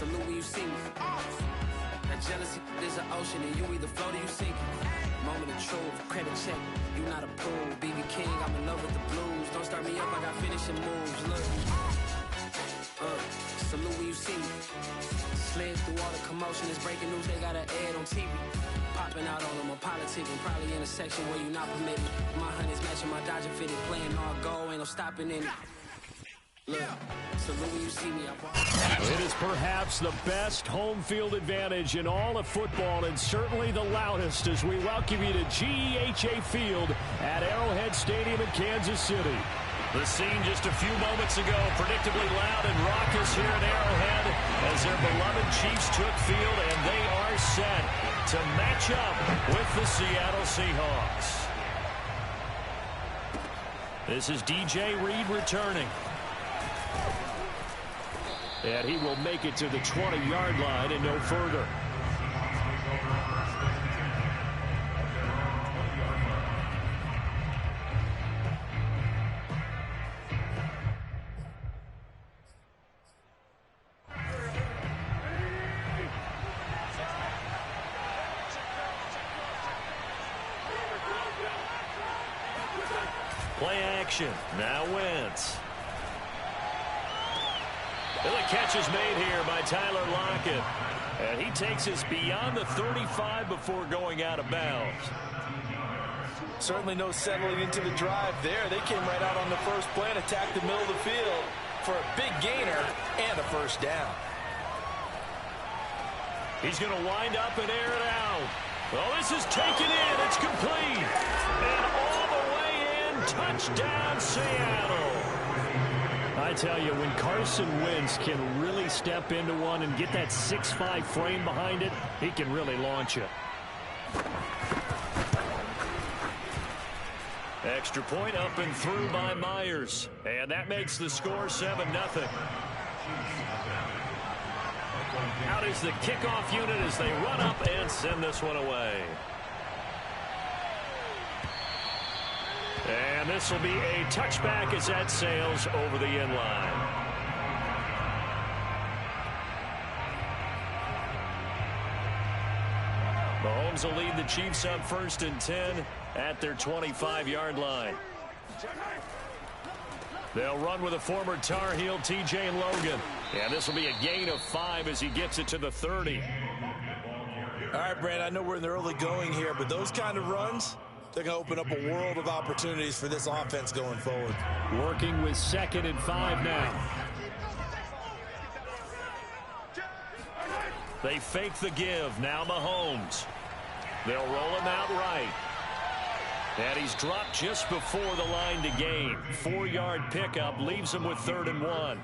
salute when you see me. That jealousy is an ocean, and you either float or you sink. Moment of truth, credit check, you not approved. BB King, I'm in love with the blues. Don't start me up, I got finishing moves. Look, salute when you see me. Slid through all the commotion, it's breaking news, they got an ad on TV. Popping out on them, I'm politicking, probably in a section where you not permitted. My honey's matching my Dodger fitted, playing all go, ain't no stopping in it. Look, salute when you see me. It is perhaps the best home field advantage in all of football, and certainly the loudest, as we welcome you to GEHA Field at Arrowhead Stadium in Kansas City. The scene just a few moments ago, predictably loud and raucous here at Arrowhead as their beloved Chiefs took field, and they are set to match up with the Seattle Seahawks. This is DJ Reed returning. And he will make it to the 20-yard line and no further. Play action. Now Wentz. And the catch is made here by Tyler Lockett. And he takes us beyond the 35 before going out of bounds. Certainly no settling into the drive there. They came right out on the first play and attacked the middle of the field for a big gainer and a first down. He's going to wind up and air it out. Well, this is taken in. It's complete. And all the way in, touchdown Seattle. I tell you, when Carson Wentz can really step into one and get that 6'5" frame behind it, he can really launch it. Extra point up and through by Myers. And that makes the score 7-0. Out is the kickoff unit as they run up and send this one away. And this will be a touchback as that sails over the end line. Mahomes will lead the Chiefs up 1st and 10 at their 25-yard line. They'll run with a former Tar Heel, TJ Logan. And this will be a gain of 5 as he gets it to the 30. All right, Brad, I know we're in the early going here, but those kind of runs, they're going to open up a world of opportunities for this offense going forward. Working with 2nd and 5 now. They fake the give. Now Mahomes. They'll roll him out right. And he's dropped just before the line to gain. 4-yard pickup leaves him with 3rd and 1.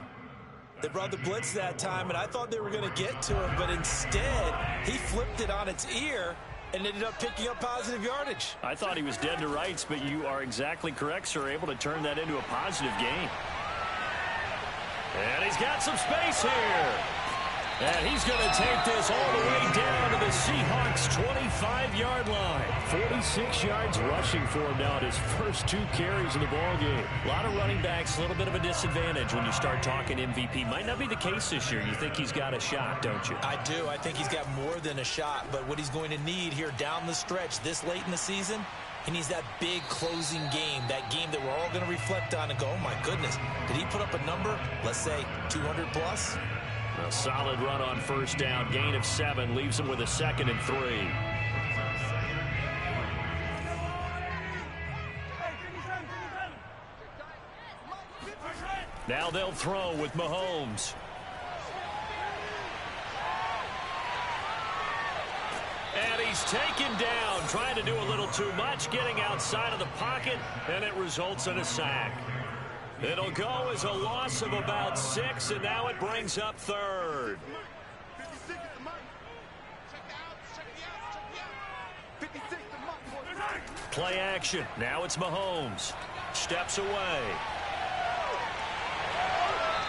They brought the blitz that time, and I thought they were going to get to him, but instead he flipped it on its ear and ended up picking up positive yardage. I thought he was dead to rights, but you are exactly correct, sir. Able to turn that into a positive gain. And he's got some space here. And he's going to take this all the way down to the Seahawks' 25-yard line. 46 yards rushing for him now at his first 2 carries in the ballgame. A lot of running backs, a little bit of a disadvantage when you start talking MVP. Might not be the case this year. You think he's got a shot, don't you? I do. I think he's got more than a shot. But what he's going to need here down the stretch this late in the season, he needs that big closing game, that game that we're all going to reflect on and go, oh, my goodness, did he put up a number, let's say 200 plus? A solid run on 1st down. Gain of 7 leaves him with a 2nd and 3. Now they'll throw with Mahomes. And he's taken down, trying to do a little too much, getting outside of the pocket, and it results in a sack. It'll go as a loss of about 6, and now it brings up 3rd. Play action. Now it's Mahomes. Steps away.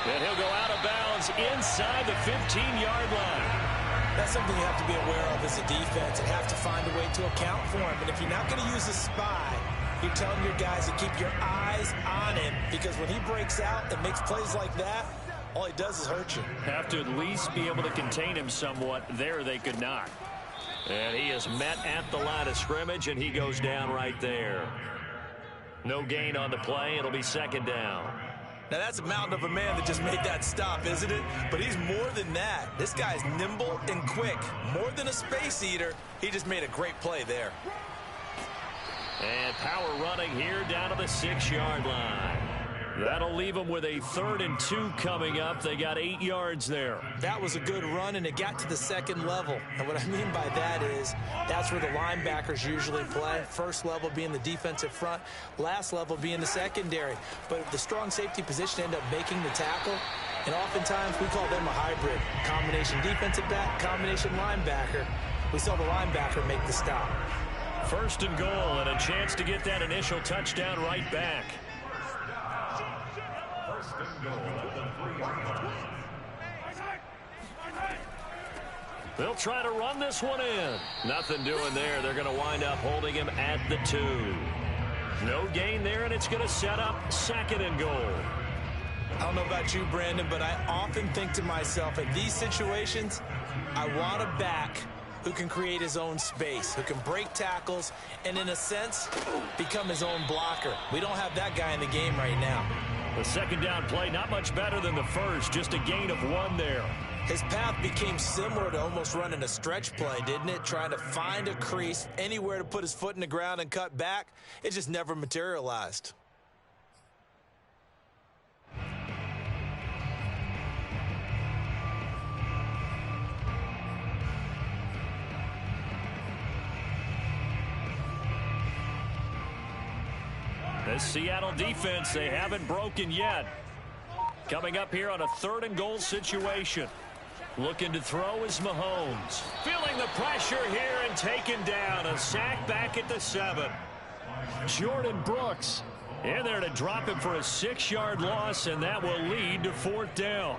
And he'll go out of bounds inside the 15-yard line. That's something you have to be aware of as a defense and have to find a way to account for him. But if you're not going to use a spy, you're telling your guys to keep your eyes on him, because when he breaks out and makes plays like that, all he does is hurt you. Have to at least be able to contain him somewhat. There they could not. And he is met at the line of scrimmage, and he goes down right there. No gain on the play. It'll be second down. Now, that's a mountain of a man that just made that stop, isn't it? But he's more than that. This guy's nimble and quick. More than a space eater. He just made a great play there. And power running here down to the 6-yard line. That'll leave them with a 3rd and 2 coming up. They got 8 yards there. That was a good run, and it got to the second level. And what I mean by that is that's where the linebackers usually play. First level being the defensive front, last level being the secondary. But the strong safety position ended up making the tackle, and oftentimes we call them a hybrid. Combination defensive back, combination linebacker. We saw the linebacker make the stop. 1st and goal, and a chance to get that initial touchdown right back. They'll try to run this one in. Nothing doing there. They're going to wind up holding him at the 2. No gain there, and it's going to set up 2nd and goal. I don't know about you, Brandon, but I often think to myself, in these situations, I want a back who can create his own space, who can break tackles, and in a sense, become his own blocker. We don't have that guy in the game right now. The 2nd down play, not much better than the first, just a gain of 1 there. His path became similar to almost running a stretch play, didn't it? Trying to find a crease, anywhere to put his foot in the ground and cut back. It just never materialized. This Seattle defense, they haven't broken yet. Coming up here on a 3rd and goal situation. Looking to throw is Mahomes. Feeling the pressure here and taken down. A sack back at the 7. Jordan Brooks in there to drop him for a 6-yard loss, and that will lead to 4th down.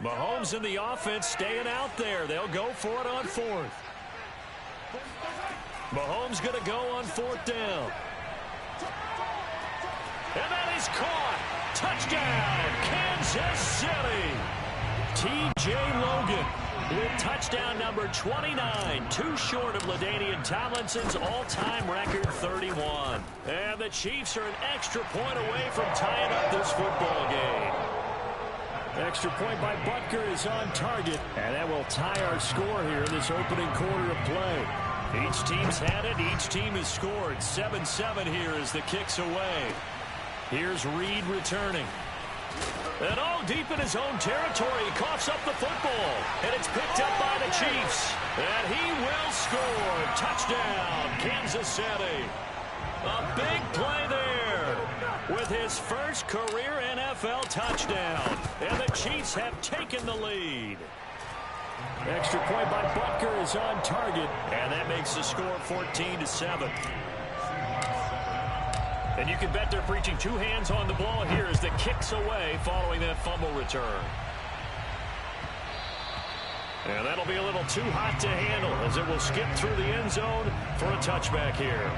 Mahomes and the offense staying out there. They'll go for it on 4th. Mahomes going to go on 4th down. And that is caught. Touchdown, Kansas City. T.J. Logan with touchdown number 29, 2 short of LaDainian Tomlinson's all-time record 31. And the Chiefs are an extra point away from tying up this football game. Extra point by Butker is on target, and that will tie our score here in this opening quarter of play. Each team's had it. Each team has scored. 7-7 here as the kick's away. Here's Reed returning. And all deep in his own territory. He coughs up the football. And it's picked up by the Chiefs. And he will score. Touchdown, Kansas City. A big play there with his first career NFL touchdown. And the Chiefs have taken the lead. Extra point by Butker is on target. And that makes the score 14-7. And you can bet they're preaching 2 hands on the ball here as the kick's away following that fumble return. And that'll be a little too hot to handle as it will skip through the end zone for a touchback here.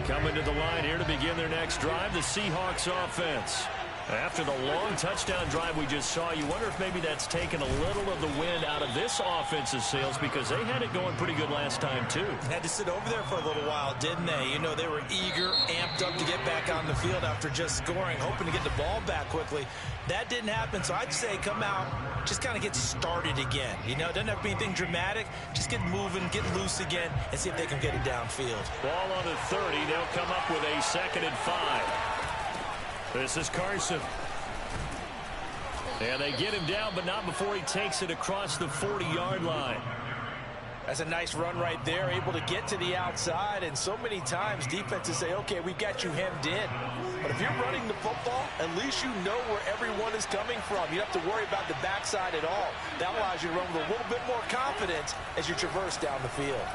Coming to the line here to begin their next drive, the Seahawks offense. After the long touchdown drive we just saw, you wonder if maybe that's taken a little of the wind out of this offense's sails because they had it going pretty good last time, too. Had to sit over there for a little while, didn't they? You know, they were eager, amped up to get back on the field after just scoring, hoping to get the ball back quickly. That didn't happen, so I'd say come out, just kind of get started again. You know, it doesn't have to be anything dramatic. Just get moving, get loose again, and see if they can get it downfield. Ball on the 30. They'll come up with a 2nd and 5. This is Carson. And they get him down, but not before he takes it across the 40-yard line. That's a nice run right there, able to get to the outside. And so many times defenses say, okay, we've got you hemmed in. But if you're running the football, at least you know where everyone is coming from. You don't have to worry about the backside at all. That allows you to run with a little bit more confidence as you traverse down the field.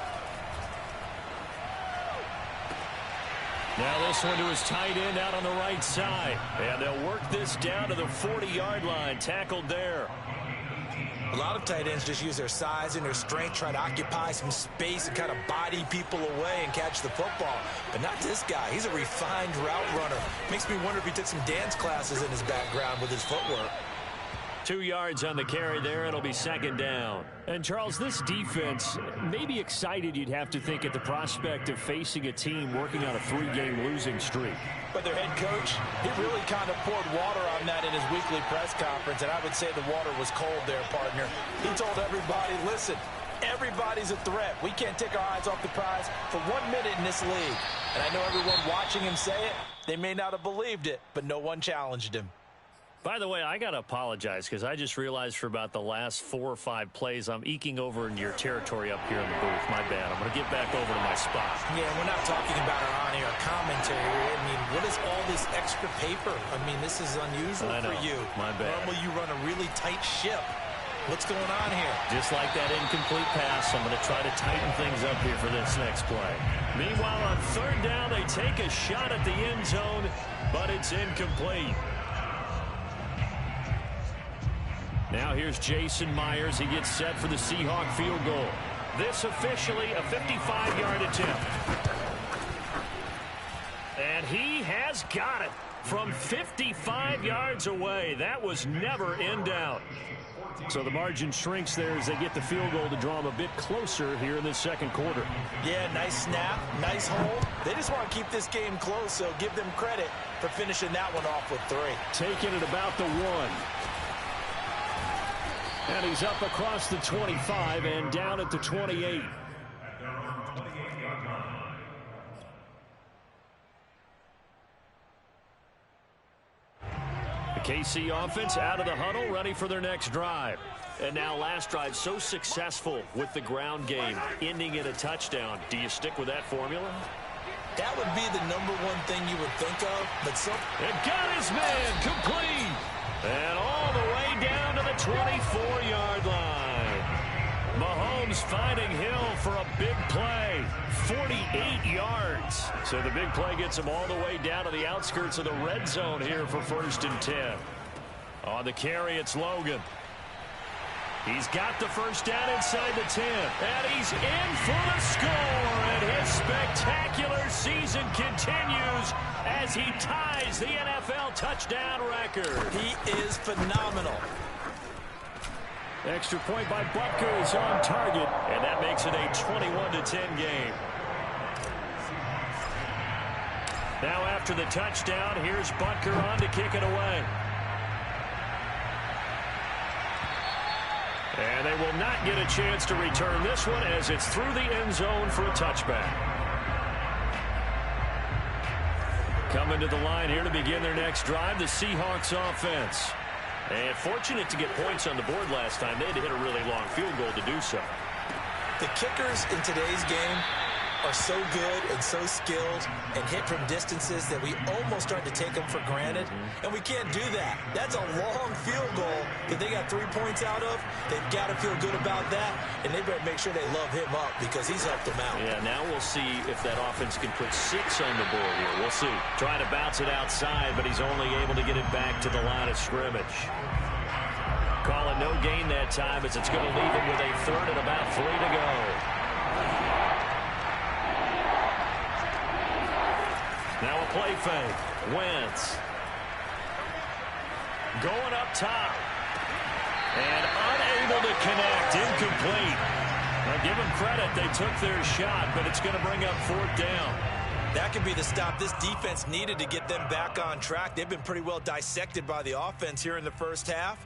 Now this one to his tight end out on the right side. And they'll work this down to the 40-yard line. Tackled there. A lot of tight ends just use their size and their strength, try to occupy some space and kind of body people away and catch the football. But not this guy. He's a refined route runner. Makes me wonder if he took some dance classes in his background with his footwork. 2 yards on the carry there. It'll be second down. And, Charles, this defense may be excited, you'd have to think, at the prospect of facing a team working on a 3-game losing streak. But their head coach, he really kind of poured water on that in his weekly press conference, and I would say the water was cold there, partner. He told everybody, listen, everybody's a threat. We can't take our eyes off the prize for 1 minute in this league. And I know everyone watching him say it, they may not have believed it, but no one challenged him. By the way, I got to apologize because I just realized for about the last 4 or 5 plays, I'm eking over into your territory up here in the booth. My bad. I'm going to get back over to my spot. Yeah, we're not talking about our on-air commentary. I mean, what is all this extra paper? I mean, this is unusual for you. My bad. Normally you run a really tight ship. What's going on here? Just like that incomplete pass, I'm going to try to tighten things up here for this next play. Meanwhile, on third down, they take a shot at the end zone, but it's incomplete. Now here's Jason Myers. He gets set for the Seahawk field goal. This officially a 55-yard attempt. And he has got it from 55 yards away. That was never in doubt. So the margin shrinks there as they get the field goal to draw them a bit closer here in the second quarter. Yeah, nice snap, nice hold. They just want to keep this game close, so give them credit for finishing that one off with 3. Taking it about the 1. And he's up across the 25 and down at the 28. The KC offense out of the huddle, ready for their next drive. And now last drive so successful with the ground game, ending in a touchdown. Do you stick with that formula? That would be the #1 thing you would think of, but so... And got his man complete. And all the way down to the 24-yard line. Mahomes finding Hill for a big play. 48 yards. So the big play gets him all the way down to the outskirts of the red zone here for 1st and 10. On the carry, it's Logan. He's got the first down inside the 10. And he's in for the score. And his spectacular season continues as he ties the NFL touchdown record. He is phenomenal. Extra point by Butker is on target. And that makes it a 21-10 game. Now after the touchdown, here's Butker on to kick it away. And they will not get a chance to return this one as it's through the end zone for a touchback. Coming to the line here to begin their next drive, the Seahawks offense. And fortunate to get points on the board last time. They had to hit a really long field goal to do so. The kickers in today's game are so good and so skilled and hit from distances that we almost start to take them for granted. And we can't do that. That's a long field goal that they got 3 points out of. They've got to feel good about that, and they better make sure they love him up because he's helped them out. Yeah, now we'll see if that offense can put 6 on the board here. We'll see. Trying to bounce it outside, but he's only able to get it back to the line of scrimmage. Call it no gain that time as it's going to leave him with a 3rd and about 3 to go. Now a play fake. Wentz. Going up top. And unable to connect. Incomplete. Now give them credit. They took their shot, but it's going to bring up 4th down. That could be the stop this defense needed to get them back on track. They've been pretty well dissected by the offense here in the first half.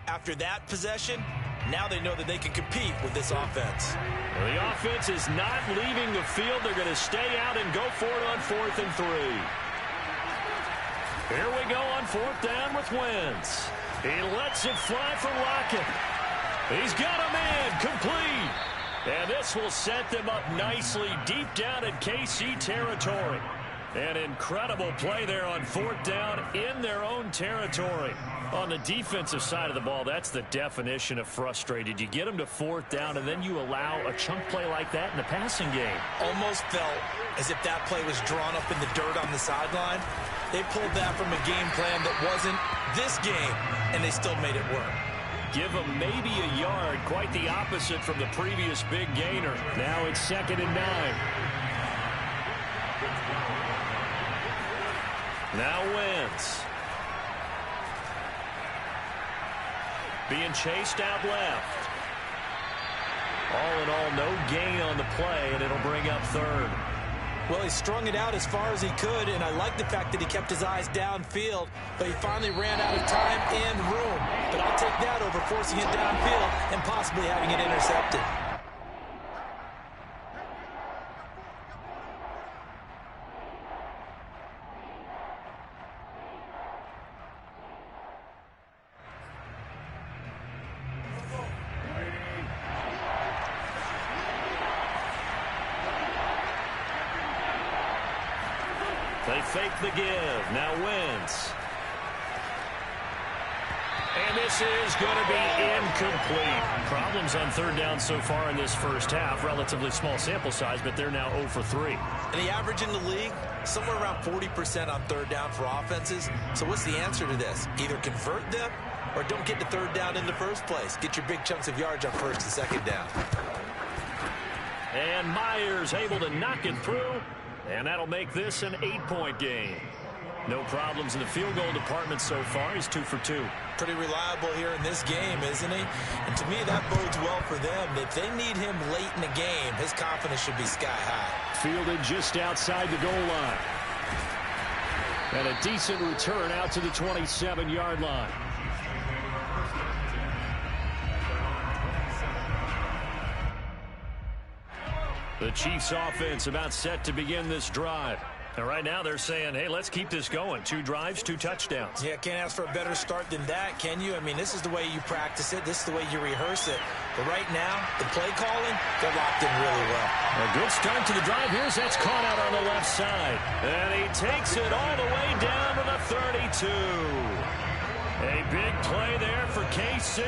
After that possession, now they know that they can compete with this offense. Well, the offense is not leaving the field. They're going to stay out and go for it on 4th and 3. Here we go on 4th down with Wentz. He lets it fly for Lockett. He's got a man complete. And this will set them up nicely deep down in KC territory. An incredible play there on 4th down in their own territory. On the defensive side of the ball, that's the definition of frustrated. You get them to 4th down, and then you allow a chunk play like that in the passing game. Almost felt as if that play was drawn up in the dirt on the sideline. They pulled that from a game plan that wasn't this game, and they still made it work. Give him maybe a yard, quite the opposite from the previous big gainer. Now it's 2nd and 9. Now Wentz. Being chased out left. All in all, no gain on the play, and it'll bring up 3rd. Well, he strung it out as far as he could, and I like the fact that he kept his eyes downfield, but he finally ran out of time and room. But I'll take that over forcing it downfield and possibly having it intercepted. They fake the give. Now Wentz. And this is going to be incomplete. Problems on 3rd down so far in this first half. Relatively small sample size, but they're now 0 for 3. And the average in the league, somewhere around 40% on 3rd down for offenses. So what's the answer to this? Either convert them or don't get to 3rd down in the first place. Get your big chunks of yards on 1st and 2nd down. And Myers able to knock it through. And that'll make this an 8-point game. No problems in the field goal department so far. He's 2 for 2. Pretty reliable here in this game, isn't he? And to me, that bodes well for them. If they need him late in the game, his confidence should be sky high. Fielded just outside the goal line. And a decent return out to the 27-yard line. The Chiefs offense about set to begin this drive. And right now they're saying, hey, let's keep this going. 2 drives, 2 touchdowns. Yeah, can't ask for a better start than that, can you? I mean, this is the way you practice it. This is the way you rehearse it. But right now, the play calling, they're locked in really well. A good start to the drive. Here's that's caught out on the left side. And he takes it all the way down to the 32. A big play there for KC.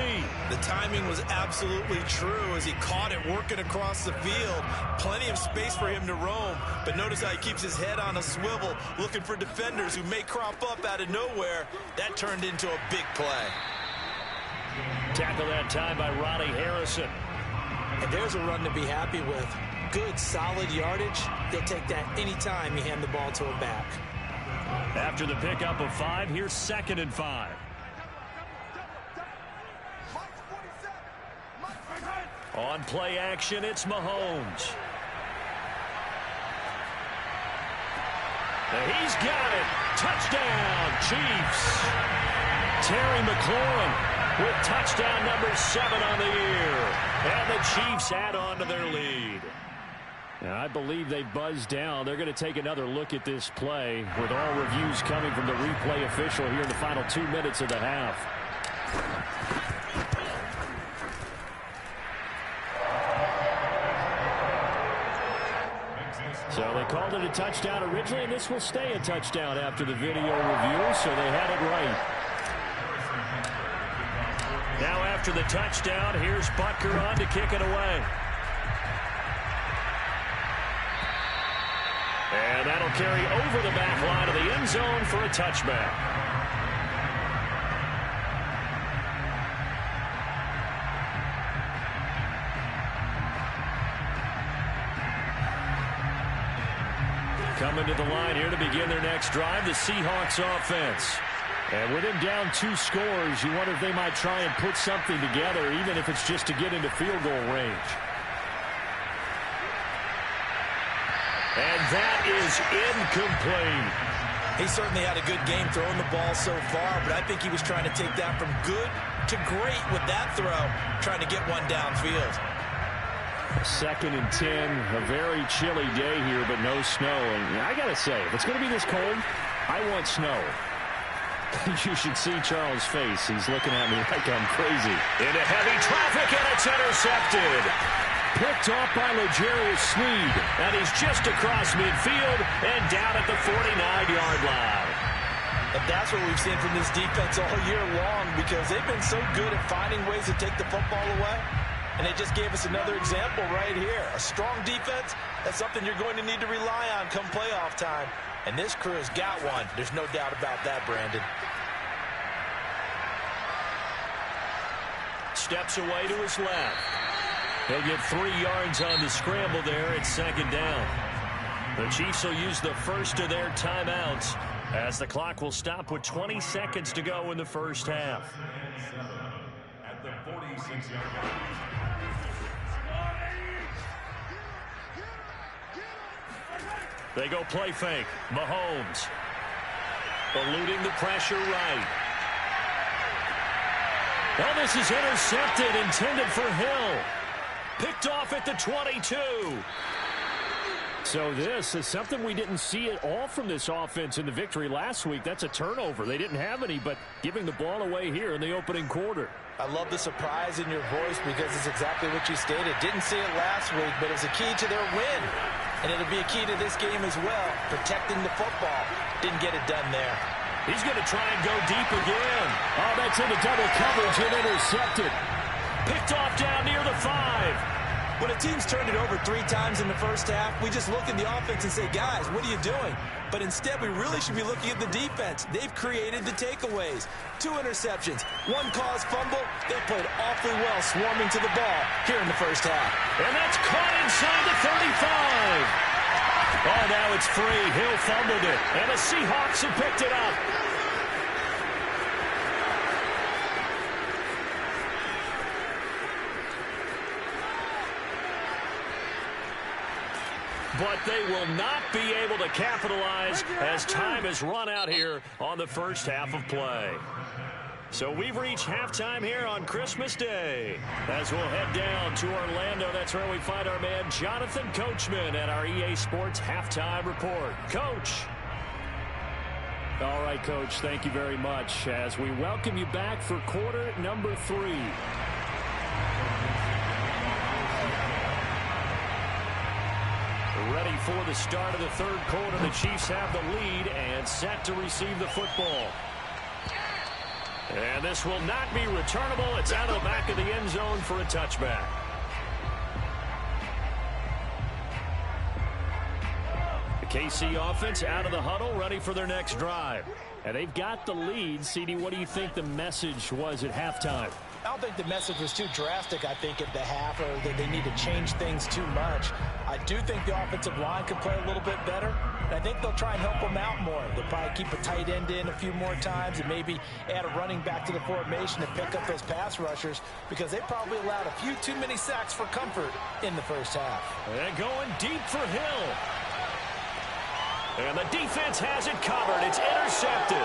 The timing was absolutely true as he caught it working across the field. Plenty of space for him to roam. But notice how he keeps his head on a swivel, looking for defenders who may crop up out of nowhere. That turned into a big play. Tackle that time by Ronnie Harrison. And there's a run to be happy with. Good, solid yardage. He'll take that anytime you hand the ball to him back. After the pickup of 5, here's 2nd and 5. On play action, it's Mahomes. He's got it. Touchdown, Chiefs. Terry McLaurin with touchdown number 7 on the year. And the Chiefs add on to their lead. Now, I believe they buzzed down. They're going to take another look at this play with all reviews coming from the replay official here in the final 2 minutes of the half. So they called it a touchdown originally, and this will stay a touchdown after the video review, so they had it right. Now after the touchdown, here's Butker on to kick it away. And that'll carry over the back line of the end zone for a touchback. Coming to the line here to begin their next drive, the Seahawks offense. And with him down 2 scores, you wonder if they might try and put something together, even if it's just to get into field goal range. And that is incomplete. He certainly had a good game throwing the ball so far, but I think he was trying to take that from good to great with that throw, trying to get one downfield. 2nd and 10, a very chilly day here, but no snow. And I got to say, if it's going to be this cold, I want snow. You should see Charles' face. He's looking at me like I'm crazy. Into heavy traffic, and it's intercepted. Picked off by L'Jarius Sneed. And he's just across midfield and down at the 49-yard line. And that's what we've seen from this defense all year long, because they've been so good at finding ways to take the football away. And they just gave us another example right here. A strong defense, that's something you're going to need to rely on come playoff time. And this crew has got one. There's no doubt about that, Brandon. steps away to his left. He'll get 3 yards on the scramble there at second down. The Chiefs will use the first of their timeouts as the clock will stop with 20 seconds to go in the first half. At the 46-yard line. They go play fake. Mahomes eluding the pressure right. Oh, this is intercepted, intended for Hill. Picked off at the 22. So this is something we didn't see at all from this offense in the victory last week. That's a turnover. They didn't have any, but giving the ball away here in the opening quarter. I love the surprise in your voice because it's exactly what you stated. Didn't see it last week, but it was a key to their win. And it'll be a key to this game as well, protecting the football. Didn't get it done there. He's going to try and go deep again. Oh, that's into double coverage and intercepted. Picked off down near the 5. When a team's turned it over 3 times in the first half, we just look at the offense and say, guys, what are you doing? But instead, we really should be looking at the defense. They've created the takeaways. 2 interceptions, 1 caused fumble. They played awfully well swarming to the ball here in the first half. And that's caught inside the 35. Oh, now it's free. Hill fumbled it. And the Seahawks have picked it up. But they will not be able to capitalize as time has run out here on the first half of play. So we've reached halftime here on Christmas Day. As we'll head down to Orlando, that's where we find our man Jonathan Coachman at our EA Sports Halftime Report. Coach. All right, Coach, thank you very much as we welcome you back for quarter number 3. Ready for the start of the third quarter. The Chiefs have the lead and set to receive the football. And this will not be returnable. It's out of the back of the end zone for a touchback. The KC offense out of the huddle, ready for their next drive. And they've got the lead. CD, what do you think the message was at halftime? I don't think the message was too drastic, I think, at the half, or that they need to change things too much. I do think the offensive line could play a little bit better, and I think they'll try and help them out more. They'll probably keep a tight end in a few more times and maybe add a running back to the formation to pick up those pass rushers because they probably allowed a few too many sacks for comfort in the first half. And going deep for Hill. And the defense has it covered. It's intercepted.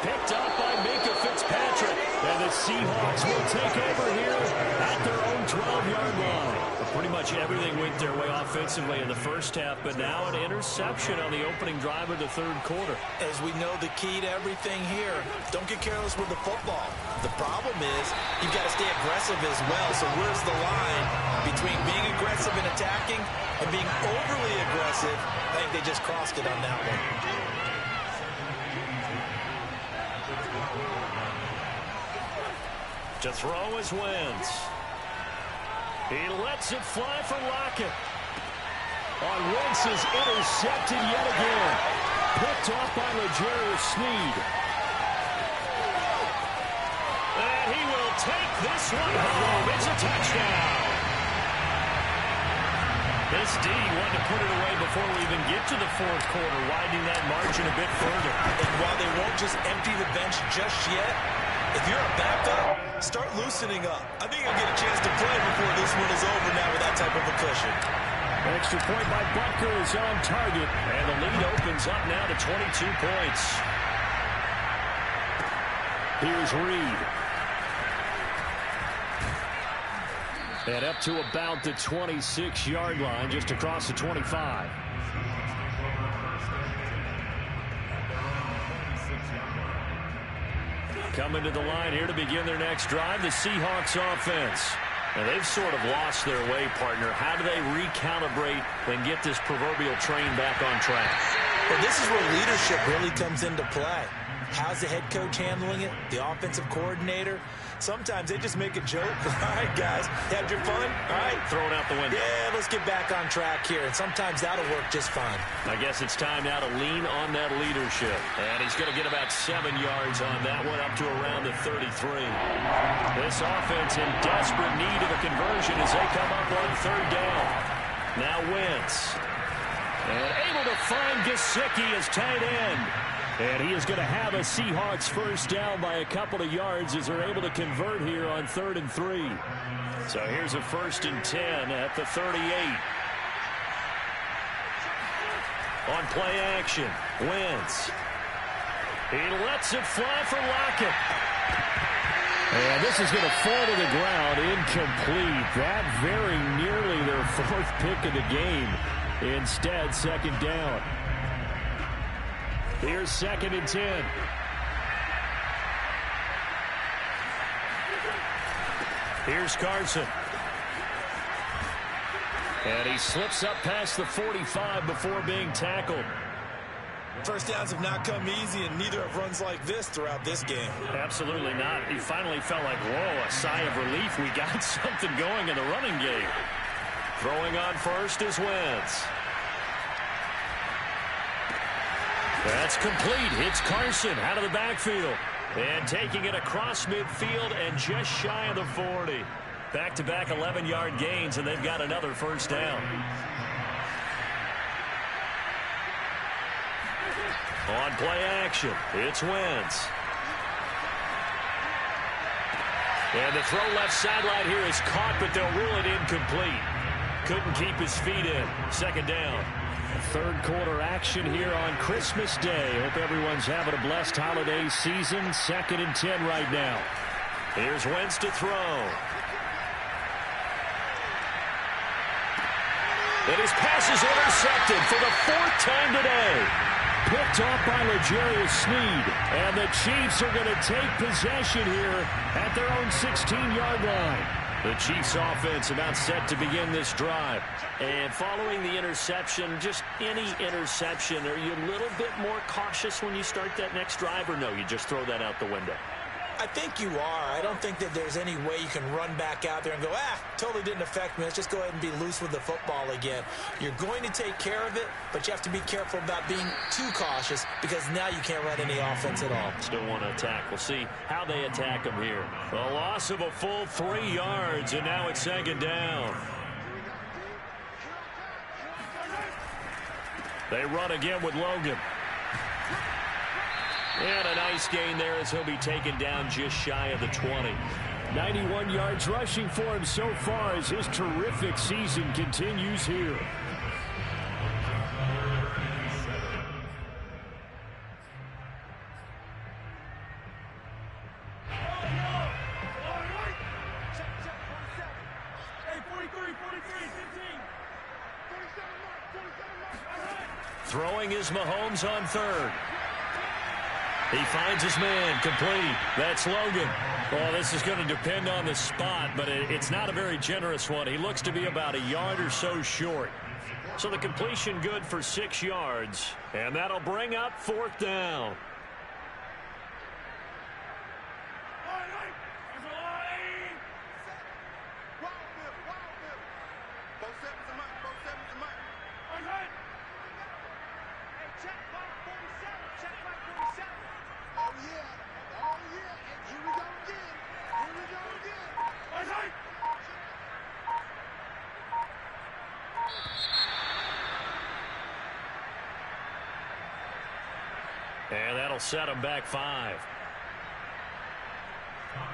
Picked up by Minka Fitzpatrick. And the Seahawks will take over here at their own 12-yard line. Pretty much everything went their way offensively in the first half, but now an interception on the opening drive of the third quarter. As we know, the key to everything here, don't get careless with the football. The problem is you've got to stay aggressive as well. So where's the line between being aggressive and attacking and being overly aggressive? I think they just crossed it on that one. To throw is Wentz. He lets it fly for Lockett. On Wentz is intercepted yet again. Picked off by L'Jarius Sneed. And he will take this one home. It's a touchdown. This D wanted to put it away before we even get to the fourth quarter, widening that margin a bit further. And while they won't just empty the bench just yet, if you're a backup, start loosening up. I think you'll get a chance to play before this one is over now with that type of a cushion. Extra point by Butker is on target. And the lead opens up now to 22 points. Here's Reed. And up to about the 26-yard line, just across the 25. Coming to the line here to begin their next drive, the Seahawks offense. And they've sort of lost their way, partner. How do they recalibrate and get this proverbial train back on track? Well, this is where leadership really comes into play. How's the head coach handling it? The offensive coordinator? Sometimes they just make a joke. All right, guys, had your fun? All right. Throw it out the window. Yeah, let's get back on track here. And sometimes that'll work just fine. I guess it's time now to lean on that leadership. And he's going to get about 7 yards on that one, up to around the 33. This offense in desperate need of a conversion as they come up on 3rd down. Now Wentz. And able to find Gesicki as tight end. And he is going to have a Seahawks first down by a couple of yards as they're able to convert here on 3rd and 3. So here's a 1st and 10 at the 38. On play action, Wentz. He lets it fly for Lockett. And this is going to fall to the ground, incomplete. That very nearly their 4th pick of the game. Instead, 2nd down. Here's 2nd and 10. Here's Carson. And he slips up past the 45 before being tackled. First downs have not come easy, and neither have runs like this throughout this game. Absolutely not. He finally felt like, whoa, a sigh of relief. We got something going in the running game. Throwing on first is Wentz. That's complete. It's Carson out of the backfield. And taking it across midfield and just shy of the 40. Back-to-back 11-yard gains, and they've got another first down. On play action, it's Wentz. And the throw left sideline here is caught, but they'll rule it incomplete. Couldn't keep his feet in. 2nd down. 3rd quarter action here on Christmas Day. Hope everyone's having a blessed holiday season. 2nd and 10 right now. Here's Wentz to throw. And his pass is intercepted for the 4th time today. Picked off by L'Jarius Sneed. And the Chiefs are going to take possession here at their own 16-yard line. The Chiefs offense about set to begin this drive. And following the interception, just any interception, are you a little bit more cautious when you start that next drive, or no, you just throw that out the window? I think you are. I don't think that there's any way you can run back out there and go, totally didn't affect me. Let's just go ahead and be loose with the football again. You're going to take care of it, but you have to be careful about being too cautious because now you can't run any offense at all. Still want to attack. We'll see how they attack them here. A loss of a full 3 yards, and now it's 2nd down. They run again with Logan. And a nice gain there as he'll be taken down just shy of the 20. 91 yards rushing for him so far as his terrific season continues here. Throwing is Mahomes on 3rd. He finds his man, complete. That's Logan. Well, this is going to depend on the spot, but it's not a very generous one. He looks to be about a yard or so short. So the completion good for 6 yards, and that'll bring up 4th down. And that'll set him back 5.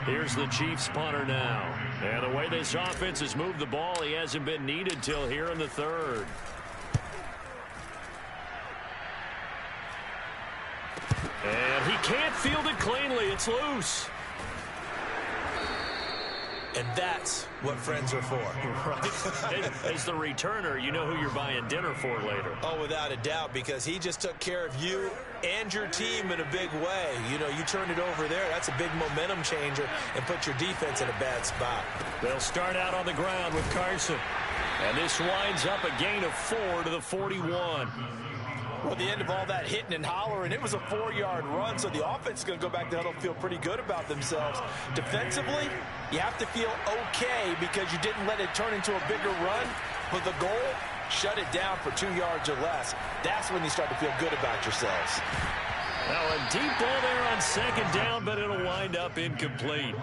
Here's the Chiefs punter now. And the way this offense has moved the ball, he hasn't been needed till here in the 3rd. And he can't field it cleanly. It's loose. And that's what friends are for. Right. As the returner, you know who you're buying dinner for later. Oh, without a doubt, because he just took care of you and your team in a big way. You know, you turned it over there. That's a big momentum changer and put your defense in a bad spot. They'll start out on the ground with Carson. And this winds up a gain of 4 to the 41. Well, the end of all that hitting and hollering, it was a 4-yard run, so the offense is going to go back to huddle and feel pretty good about themselves. Defensively, you have to feel okay because you didn't let it turn into a bigger run, but the goal, shut it down for 2 yards or less. That's when you start to feel good about yourselves. Now a deep ball there on second down, but it'll wind up incomplete.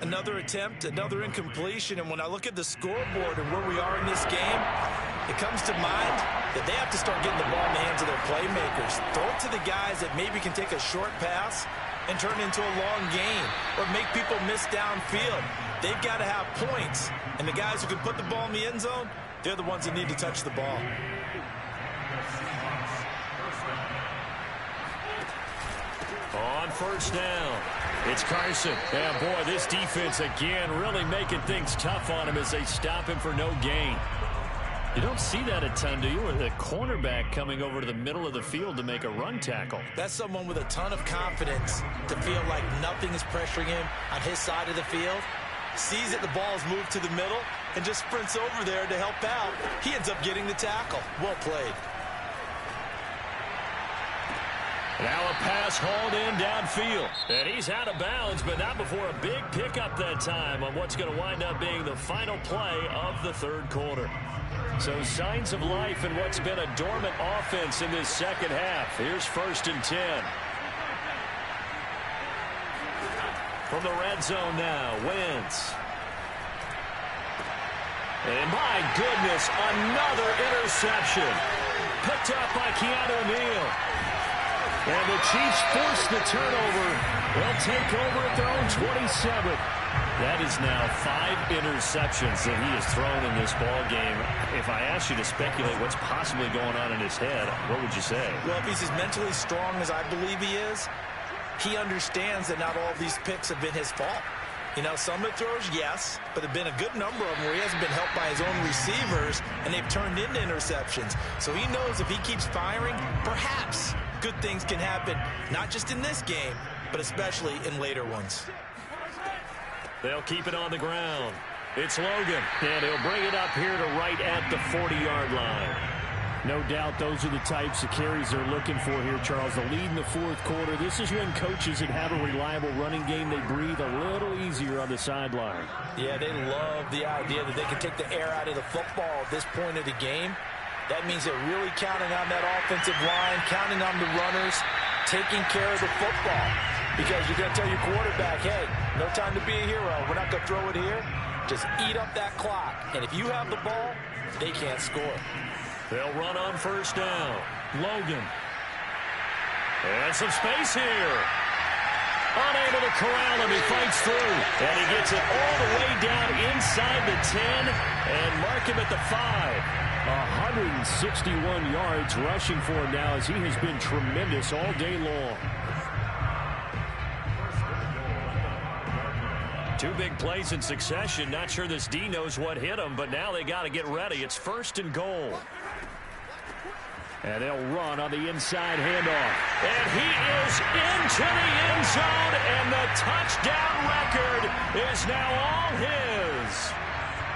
Another attempt, another incompletion, and when I look at the scoreboard and where we are in this game, it comes to mind that they have to start getting the ball in the hands of their playmakers. Throw it to the guys that maybe can take a short pass and turn it into a long gain or make people miss downfield. They've got to have points, and the guys who can put the ball in the end zone, they're the ones that need to touch the ball. On first down, it's Carson. Yeah, boy, this defense again really making things tough on him as they stop him for no gain. You don't see that a ton, do you? With a cornerback coming over to the middle of the field to make a run tackle. That's someone with a ton of confidence to feel like nothing is pressuring him on his side of the field. Sees that the ball is moved to the middle and just sprints over there to help out. He ends up getting the tackle. Well played. Now a pass hauled in downfield. And he's out of bounds, but not before a big pickup that time on what's going to wind up being the final play of the third quarter. So signs of life in what's been a dormant offense in this second half. Here's 1st and 10. From the red zone now, Wentz. And my goodness, another interception. Picked up by Keanu Neal. And the Chiefs force the turnover. They'll take over at their own 27. That is now 5 interceptions that he has thrown in this ball game. If I asked you to speculate what's possibly going on in his head, what would you say? Well, if he's as mentally strong as I believe he is, he understands that not all of these picks have been his fault. You know, some of the throws, yes, but there have been a good number of them where he hasn't been helped by his own receivers, and they've turned into interceptions. So he knows if he keeps firing, perhaps good things can happen, not just in this game, but especially in later ones. They'll keep it on the ground. It's Logan, and he'll bring it up here to right at the 40-yard line. No doubt those are the types of carries they're looking for here, Charles. The lead in the fourth quarter. This is when coaches that have a reliable running game, they breathe a little easier on the sideline. Yeah, they love the idea that they can take the air out of the football at this point of the game. That means they're really counting on that offensive line, counting on the runners, taking care of the football. Because you're going to tell your quarterback, hey, no time to be a hero. We're not going to throw it here. Just eat up that clock. And if you have the ball, they can't score. They'll run on first down. Logan. And some space here. Unable to corral him. He fights through. And he gets it all the way down inside the 10 and mark him at the 5. 161 yards rushing for him now as he has been tremendous all day long. 2 big plays in succession. Not sure this D knows what hit him, but now they got to get ready. It's 1st and goal. And they'll run on the inside handoff. And he is into the end zone, and the touchdown record is now all his.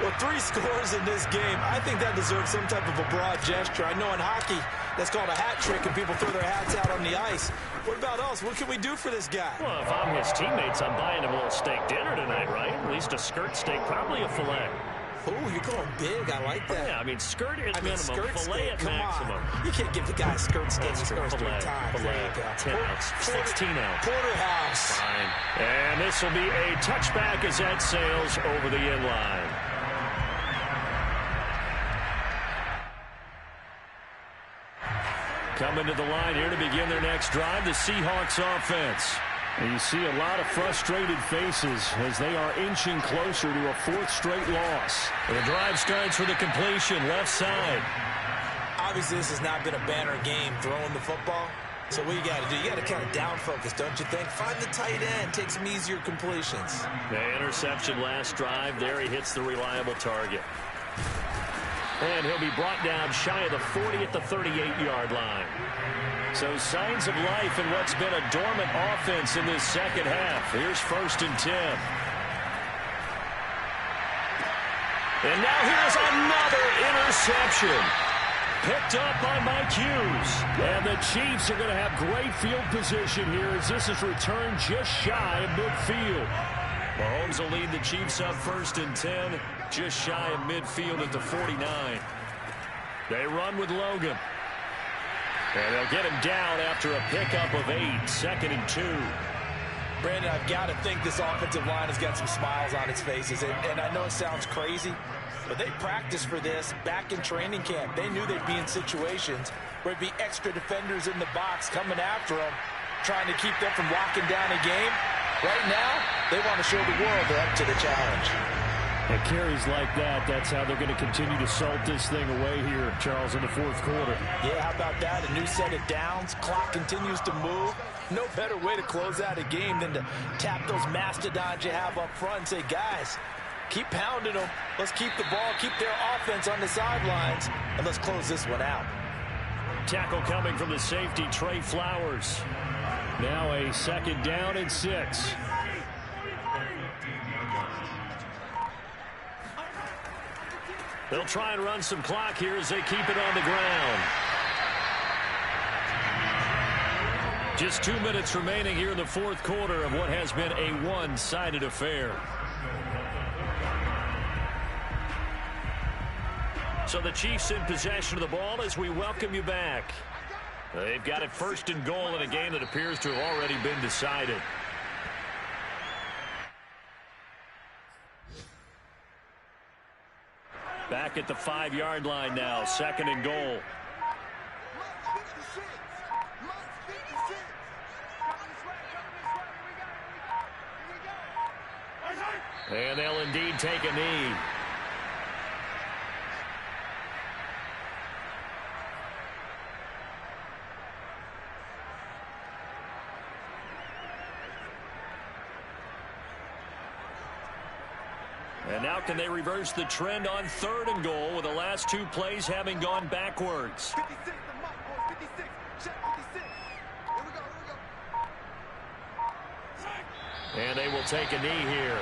Well, 3 scores in this game. I think that deserves some type of a broad gesture. I know in hockey, that's called a hat trick, and people throw their hats out on the ice. What about us? What can we do for this guy? Well, if I'm his teammates, I'm buying him a little steak dinner tonight, right? At least a skirt steak, probably a filet. Oh, you're going big. I like that. Yeah, I mean, skirt at minimum, skirt filet steak. at maximum. You can't give the guy a skirt steak. He scores 3 Filet, times. filet, There you go. 10 ounce, 16 ounce. Porterhouse. Fine. And this will be a touchback as that sails over the end line. Coming to the line here to begin their next drive, the Seahawks offense. And you see a lot of frustrated faces as they are inching closer to a 4th straight loss. And the drive starts with a completion, left side. Obviously, this has not been a banner game throwing the football. So what you got to do, you got to kind of down focus, don't you think? Find the tight end, take some easier completions. The interception last drive. There he hits the reliable target. And he'll be brought down shy of the 40 at the 38-yard line. So signs of life in what's been a dormant offense in this second half. Here's 1st and 10. And now here's another interception. picked up by Mike Hughes. And the Chiefs are going to have great field position here as this is returned just shy of midfield. Mahomes will lead the Chiefs up 1st and 10, just shy of midfield at the 49. They run with Logan. And they'll get him down after a pickup of 8, 2nd and 2. Brandon, I've got to think this offensive line has got some smiles on its faces. And I know it sounds crazy, but they practiced for this back in training camp. They knew they'd be in situations where there'd be extra defenders in the box coming after them, trying to keep them from locking down a game. Right now, they want to show the world they're up to the challenge. And carries like that, that's how they're going to continue to salt this thing away here, Charles, in the 4th quarter. Yeah, how about that? A new set of downs. Clock continues to move. No better way to close out a game than to tap those mastodons you have up front and say, guys, keep pounding them. Let's keep the ball, keep their offense on the sidelines, and let's close this one out. Tackle coming from the safety, Trey Flowers. Now a 2nd down and 6. They'll try and run some clock here as they keep it on the ground. Just 2 minutes remaining here in the 4th quarter of what has been a one-sided affair. So the Chiefs in possession of the ball as we welcome you back. They've got it 1st and goal in a game that appears to have already been decided. Back at the 5-yard line now, 2nd and goal. And they'll indeed take a knee. And now can they reverse the trend on 3rd and goal with the last 2 plays having gone backwards? 56, the mark, boys, 56. Check 56. Here we go. And they will take a knee here.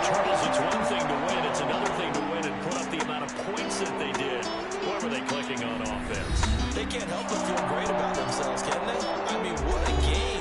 Charles, it's one thing to win. It's another thing to win and put up the amount of points that they did. What were they clicking on offense? They can't help but feel great about themselves, can they? I mean, what a game.